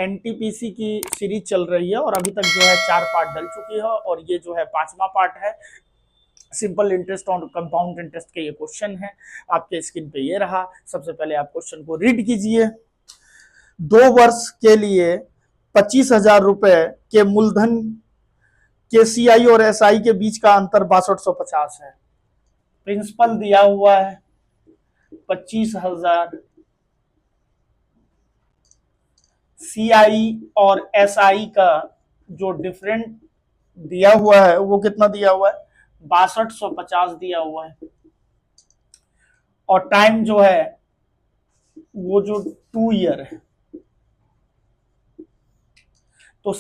NTPC की series चल रही है और अभी तक जो है 4 पार्ट डल चुकी है और ये जो है 5वां पार्ट है। सिंपल इंटरेस्ट और कंपाउंड इंटरेस्ट के ये क्वेश्चन है, आपके स्क्रीन पे ये रहा। सबसे पहले आप क्वेश्चन को रीड कीजिए। 2 वर्ष के लिए 25,000 रुपए के मूलधन के सीआई और एसआई के बीच का अंतर 6250 है। प्रिंसिपल दिया हुआ है 25,000, सीआई और एसआई का जो डिफरेंट दिया हुआ है वो कितना दिया हुआ है, 6250 दिया हुआ है। और टाइम जो है वो जो 2 ईयर है, तो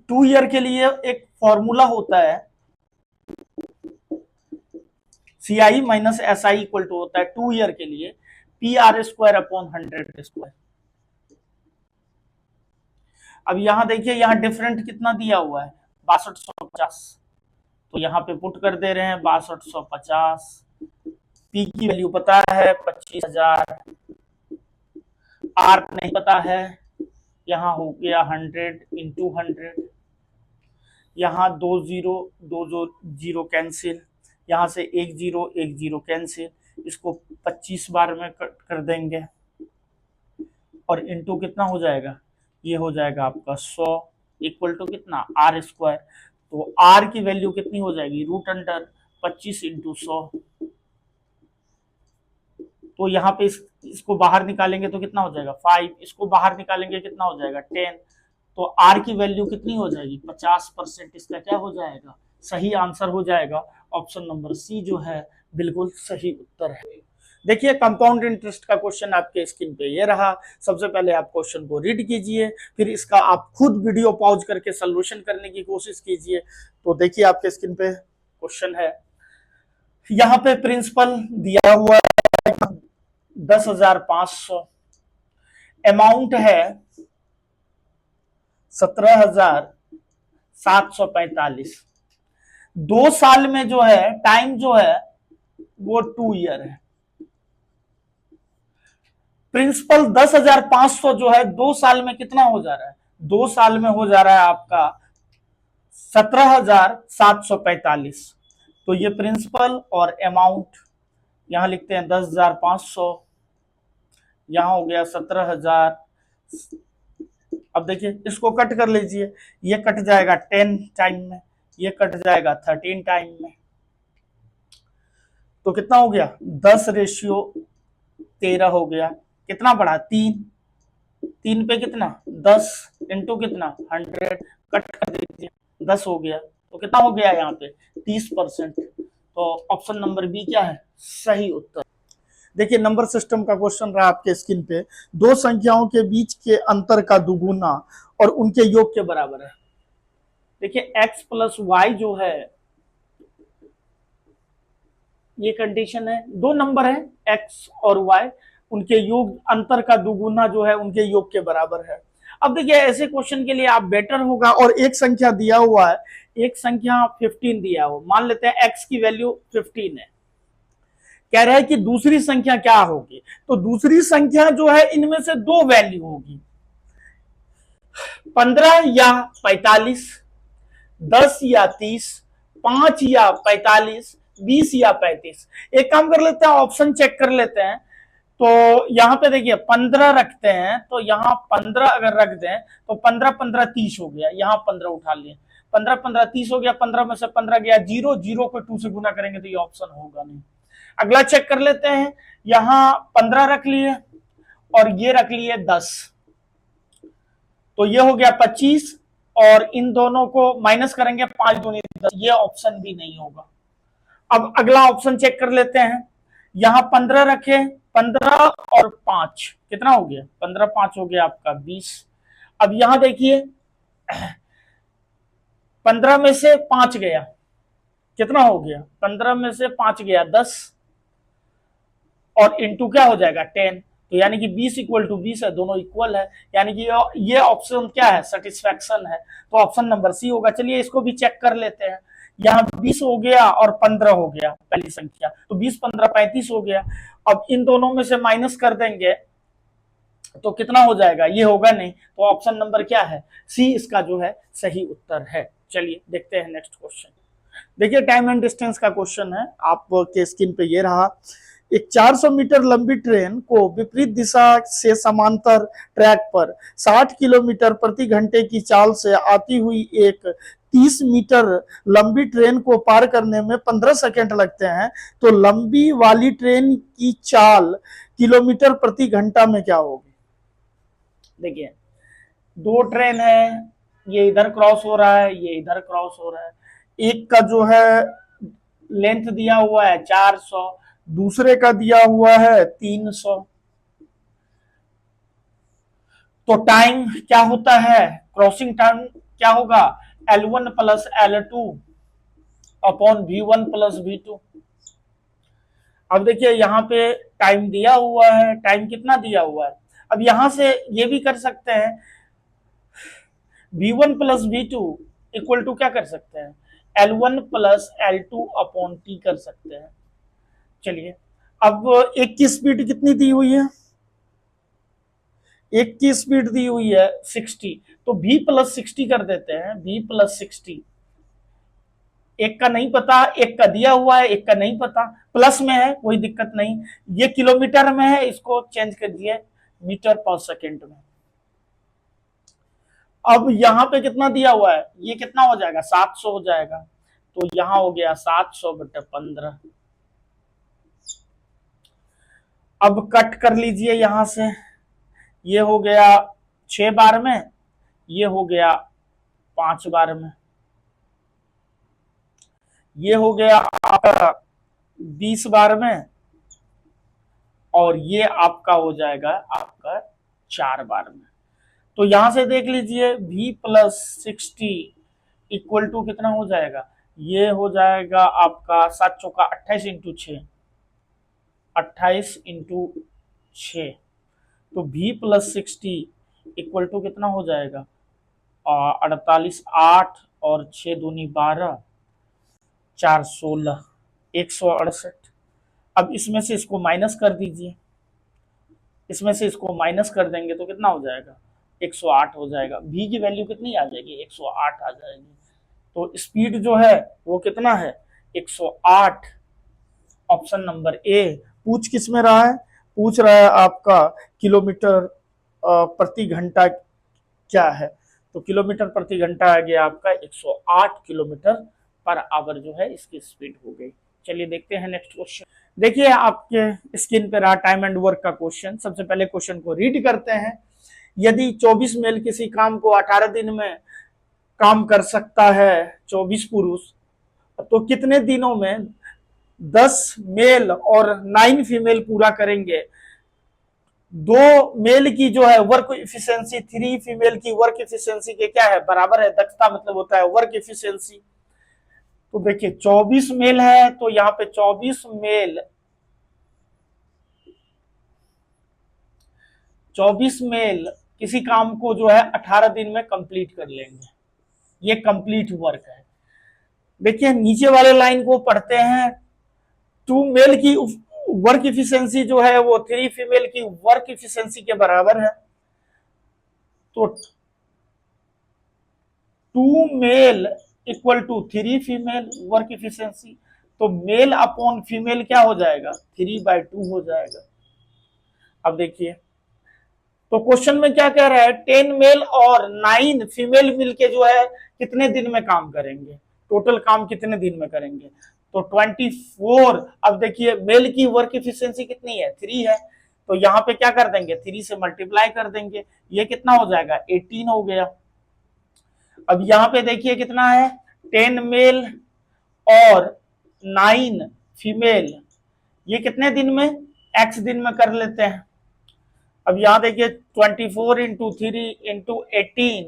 2 ईयर के लिए एक फॉर्मूला होता है, CI minus SI equal to होता है 2 ईयर के लिए PR² अपॉन 100²। अब यहां देखिए, यहां डिफरेंट कितना दिया हुआ है, 6250, तो यहां पे पुट कर दे रहे हैं 6250। पी की वैल्यू पता है 25,000, आर नहीं पता है, यहां हो गया 100 इंटू 100, यहां 2 0 कैंसिल, यहां से 1 0 कैंसिल, इसको 25 बार में कर देंगे और इंटू कितना हो जाएगा, ये हो जाएगा आपका 100 इक्वल टू कितना, R²। तो R की वैल्यू कितनी हो जाएगी, रूट अंडर 25 इंटू 100। तो यहाँ पे इसको बाहर निकालेंगे तो कितना हो जाएगा 5, इसको बाहर निकालेंगे कितना हो जाएगा 10। तो R की वैल्यू कितनी हो जाएगी 50%। इसका क्या हो जाएगा, सही आंसर हो जाएगा ऑप्शन नंबर सी जो है बिल्कुल सही उत्तर है। देखिए कंपाउंड इंटरेस्ट का क्वेश्चन आपके स्क्रीन पे ये रहा। सबसे पहले आप क्वेश्चन को रीड कीजिए, फिर इसका आप खुद वीडियो पॉज करके सॉल्यूशन करने की कोशिश कीजिए। तो देखिए आपके स्क्रीन पे क्वेश्चन है, यहाँ पे प्रिंसिपल दिया हुआ है 10,500, अमाउंट है 17,745। 2 साल में जो है टाइम जो है वो 2 ईयर है। प्रिंसिपल 10,500 जो है 2 साल में कितना हो जा रहा है, 2 साल में हो जा रहा है आपका 17,745। तो ये प्रिंसिपल और अमाउंट यहां लिखते हैं 10,500, यहां हो गया 17,000। अब देखिए इसको कट कर लीजिए, ये कट जाएगा 10 टाइम में, ये कट जाएगा 13 टाइम में, तो कितना हो गया 10:13 हो गया। कितना बढ़ा 3 पे कितना 10 इंटू कितना 100, कट कर दीजिए 10 हो गया। तो कितना हो गया यहाँ पे 30%। तो ऑप्शन नंबर बी क्या है, सही उत्तर। देखिए नंबर सिस्टम का क्वेश्चन रहा आपके स्क्रीन पे, 2 संख्याओं के बीच के अंतर का दुगुना और उनके योग के बराबर है। देखिए x प्लस वाई जो है ये कंडीशन है, 2 नंबर है x और y, उनके योग अंतर का दुगुना जो है उनके योग के बराबर है। अब देखिए ऐसे क्वेश्चन के लिए आप बेटर होगा, और एक संख्या दिया हुआ है, एक संख्या 15 दिया हो, मान लेते हैं x की वैल्यू 15 है, कह रहा है कि दूसरी संख्या क्या होगी, तो दूसरी संख्या जो है इनमें से 2 वैल्यू होगी, 15 या 45, 10 या 30, 5 या 45, 20 या 35। एक काम कर लेते हैं, ऑप्शन चेक कर लेते हैं। तो यहां पे देखिए 15 रखते हैं, तो यहां 15 अगर रख दें तो 15 15 30 हो गया, यहां 15 उठा लिए, 15 15 30 हो गया, 15 में से 15 गया 0, 0 को 2 से गुना करेंगे तो ये ऑप्शन होगा नहीं। अगला चेक कर लेते हैं, यहां 15 रख लिए और ये रख लिए 10, तो ये हो गया 25, और इन दोनों को माइनस करेंगे 5 दूनी 10, ये ऑप्शन भी नहीं होगा। अब अगला ऑप्शन चेक कर लेते हैं, यहां 15 रखे, 15 और 5 कितना हो गया, 15 5 हो गया आपका 20। अब यहां देखिए 15 में से 5 गया, कितना हो गया, 15 में से 5 गया 10, और इंटू क्या हो जाएगा 10, तो यानी कि 20 इक्वल टू 20 है, दोनों इक्वल है, यानी कि ये ऑप्शन क्या है, सेटिस्फैक्शन है, तो ऑप्शन नंबर सी होगा। चलिए इसको भी चेक कर लेते हैं, यहाँ 20 हो गया और 15 हो गया पहली संख्या, तो 20 15 35 हो गया। अब इन दोनों में से माइनस कर देंगे तो कितना हो जाएगा, ये होगा नहीं, तो ऑप्शन नंबर क्या है, सी इसका जो है सही उत्तर है। चलिए देखते हैं नेक्स्ट क्वेश्चन। देखिए टाइम एंड डिस्टेंस का क्वेश्चन है, आपके स्क्रीन पे ये रहा। एक 400 मीटर लंबी ट्रेन को विपरीत दिशा से समांतर ट्रैक पर 60 किलोमीटर प्रति घंटे की चाल से आती हुई एक 30 मीटर लंबी ट्रेन को पार करने में 15 सेकंड लगते हैं, तो लंबी वाली ट्रेन की चाल किलोमीटर प्रति घंटा में क्या होगी। देखिए दो ट्रेन है, ये इधर क्रॉस हो रहा है, ये इधर क्रॉस हो रहा है। एक का जो है लेंथ दिया हुआ है 400, दूसरे का दिया हुआ है 300। तो टाइम क्या होता है, क्रॉसिंग टाइम क्या होगा, L1 plus L2 upon V1 plus V2। अब देखिए यहाँ पे टाइम दिया हुआ है, टाइम कितना दिया हुआ है। अब यहां से ये भी कर सकते हैं, V1 plus V2 equal to क्या कर सकते हैं, L1 plus L2 upon T कर सकते हैं। चलिए अब एक की स्पीड कितनी दी हुई है, एक की स्पीड दी हुई है 60, तो V प्लस 60 कर देते हैं, V प्लस 60। एक का नहीं पता, एक का दिया हुआ है, एक का नहीं पता, प्लस में है कोई दिक्कत नहीं। ये किलोमीटर में है, इसको चेंज कर दिए मीटर पर सेकेंड में। अब यहां पे कितना दिया हुआ है, ये कितना हो जाएगा 700 हो जाएगा, तो यहां हो गया 700/15। अब कट कर लीजिए यहां से, ये हो गया 6 बार में, ये हो गया 5 बार में, ये हो गया आपका 20 बार में, और ये आपका हो जाएगा आपका 4 बार में। तो यहां से देख लीजिए V प्लस 60 इक्वल टू कितना हो जाएगा, ये हो जाएगा आपका 7 चौका 28 इंटू 6, 28 इंटू 6, तो V प्लस 60 इक्वल टू कितना हो जाएगा 48, 8 और 6 दूनी 12, 4 16, 168। अब इसमें से इसको माइनस कर दीजिए, इसमें से इसको माइनस कर देंगे तो कितना हो जाएगा 108 हो जाएगा। V की वैल्यू कितनी आ जाएगी 108 आ जाएगी। तो स्पीड जो है वो कितना है 108। Option number A. पूछ किस में रहा है, पूछ रहा है आपका किलोमीटर प्रति घंटा क्या है, तो किलोमीटर प्रति घंटा आ गया आपका 108 किलोमीटर पर आवर जो है इसकी स्पीड हो गई। चलिए देखते हैं नेक्स्ट क्वेश्चन। देखिए आपके स्क्रीन पे रहा टाइम एंड वर्क का क्वेश्चन। सबसे पहले क्वेश्चन को रीड करते हैं। यदि 24 मेल किसी काम को 18 दिन में काम कर सकता है, 24 पुरुष, तो कितने दिनों में 10 मेल और 9 फीमेल पूरा करेंगे। 2 मेल की जो है वर्क इफिशियंसी 3 फीमेल की वर्क इफिशियंसी के क्या है बराबर है, दक्षता मतलब होता है वर्क इफिशियंसी। तो देखिए 24 मेल है, तो यहाँ पे 24 मेल किसी काम को जो है 18 दिन में कंप्लीट कर लेंगे, ये कंप्लीट वर्क है। देखिए नीचे वाले लाइन को पढ़ते हैं, 2 मेल की वर्क इफिशियंसी जो है वो 3 फीमेल की वर्क इफिशियंसी के बराबर है। तो 2 male equal to 3 female work efficiency, तो मेल अपॉन फीमेल क्या हो जाएगा 3/2 हो जाएगा। अब देखिए तो क्वेश्चन में क्या कह रहा है, 10 मेल और 9 फीमेल मिलके जो है कितने दिन में काम करेंगे, टोटल काम कितने दिन में करेंगे, तो 24। अब देखिए मेल की वर्क इफिशियंसी कितनी है 3 है, तो यहाँ पे क्या कर देंगे 3 से मल्टीप्लाई कर देंगे, ये कितना हो जाएगा 18 हो गया। अब यहाँ पे देखिए कितना है 10 मेल और 9 फीमेल, ये कितने दिन में x दिन में कर लेते हैं। अब यहां देखिए 24 इंटू 3 इंटू 18,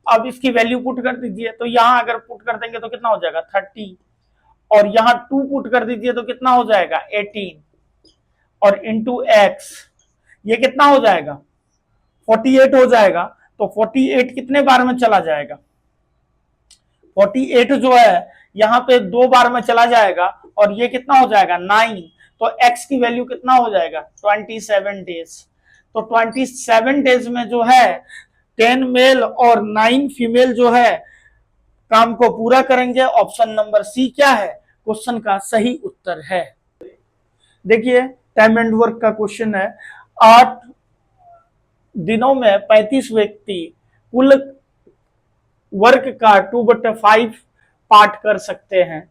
अब इसकी वैल्यू पुट कर दीजिए, तो यहां अगर पुट कर देंगे तो कितना हो जाएगा 30, और यहां 2 पुट कर दीजिए तो कितना हो जाएगा 18, और इंटू x ये कितना हो जाएगा 48 हो जाएगा। तो 48 कितने बार में चला जाएगा, 48 जो है यहाँ पे 2 बार में चला जाएगा, और ये कितना हो जाएगा 9, तो x की वैल्यू कितना हो जाएगा 27 डेज। तो 27 डेज में जो है 10 मेल और 9 फीमेल जो है काम को पूरा करेंगे। ऑप्शन नंबर सी क्या है, क्वेश्चन का सही उत्तर है। देखिए टाइम एंड वर्क का क्वेश्चन है। 8 दिनों में 35 व्यक्ति कुल वर्क का 2/5 पार्ट कर सकते हैं,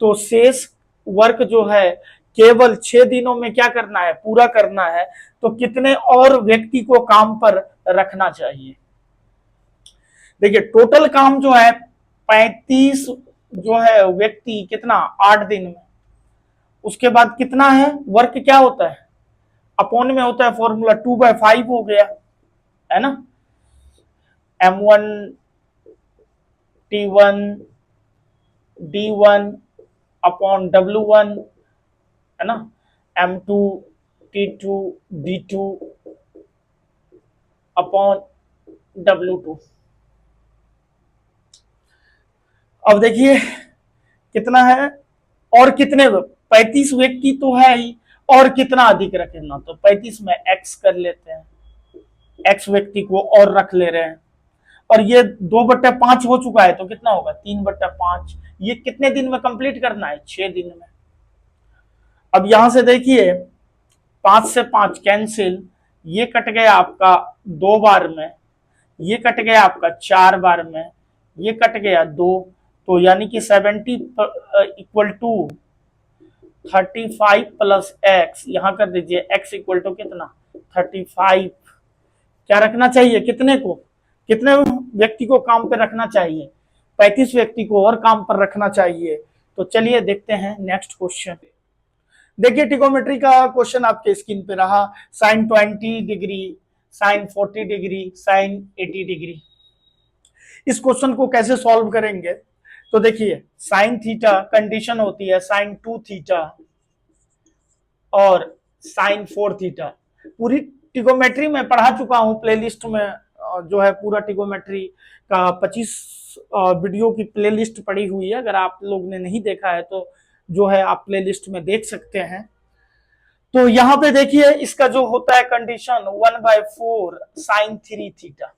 तो शेष वर्क जो है केवल 6 दिनों में क्या करना है, पूरा करना है। तो कितने और व्यक्ति को काम पर रखना चाहिए। देखिए टोटल काम जो है 35 जो है व्यक्ति कितना 8 दिन में, उसके बाद कितना है वर्क क्या होता है अपॉन में होता है फॉर्मूला 2/5 हो गया है ना। M1 T1 D1 upon W1 है ना, M2 T2 D2 upon W2। अब देखिए कितना है और कितने 35 व्यक्ति तो है ही, और कितना अधिक रखना, तो 35 में x कर लेते हैं, x व्यक्ति को और रख ले रहे हैं, और ये 2/5 हो चुका है तो कितना होगा 3/5। ये कितने दिन में कंप्लीट करना है, 6 दिन में। अब यहां से देखिए 5 से 5 कैंसिल, ये कट गया आपका 2 बार में, ये कट गया आपका 4 बार में, ये कट गया 2, तो यानी कि 70 इक्वल टू 35 प्लस x, यहां कर दीजिए x इक्वल टू कितना 35। क्या रखना चाहिए, कितने को, कितने व्यक्ति को काम पर रखना चाहिए, 35 व्यक्ति को और काम पर रखना चाहिए। तो चलिए देखते हैं नेक्स्ट क्वेश्चन। देखिए ट्रिगोनोमेट्री का क्वेश्चन आपके स्क्रीन पे रहा। Sine 20 degree, sine 40 degree, sine 80 degree. इस क्वेश्चन को कैसे सॉल्व करेंगे, तो देखिए साइन थीटा कंडीशन होती है साइन 2 थीटा और साइन 4 थीटा। पूरी ट्रिगोनोमेट्री में पढ़ा चुका हूं, प्लेलिस्ट में जो है पूरा ट्रिगोनोमेट्री का 25 वीडियो की प्लेलिस्ट पड़ी हुई है। अगर आप लोग ने नहीं देखा है तो जो है आप प्लेलिस्ट में देख सकते हैं। तो यहां पे देखिए इसका जो होता है कंडीशन 1/4 साइन 3 थीटा।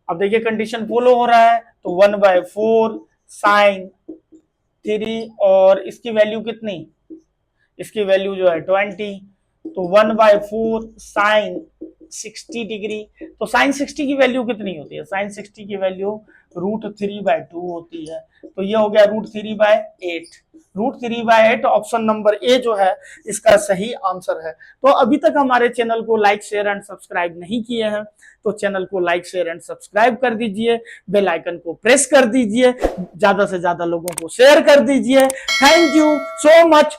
अब देखिए कंडीशन फॉलो हो रहा है, तो 1/4 साइन 3 और इसकी वैल्यू कितनी, इसकी वैल्यू जो है 20, तो 1/4 साइन 60 डिग्री। तो साइन 60 की वैल्यू कितनी होती है, साइन 60 की वैल्यू √3/2 होती है। तो ये हो गया √3/8। √3/8 ऑप्शन नंबर ए जो है इसका सही आंसर है। तो अभी तक हमारे चैनल को लाइक शेयर एंड सब्सक्राइब नहीं किए हैं तो चैनल को लाइक शेयर एंड सब्सक्राइब कर दीजिए, बेल आइकन को प्रेस कर दीजिए, ज्यादा से ज्यादा लोगों को शेयर कर दीजिए। Thank you so much.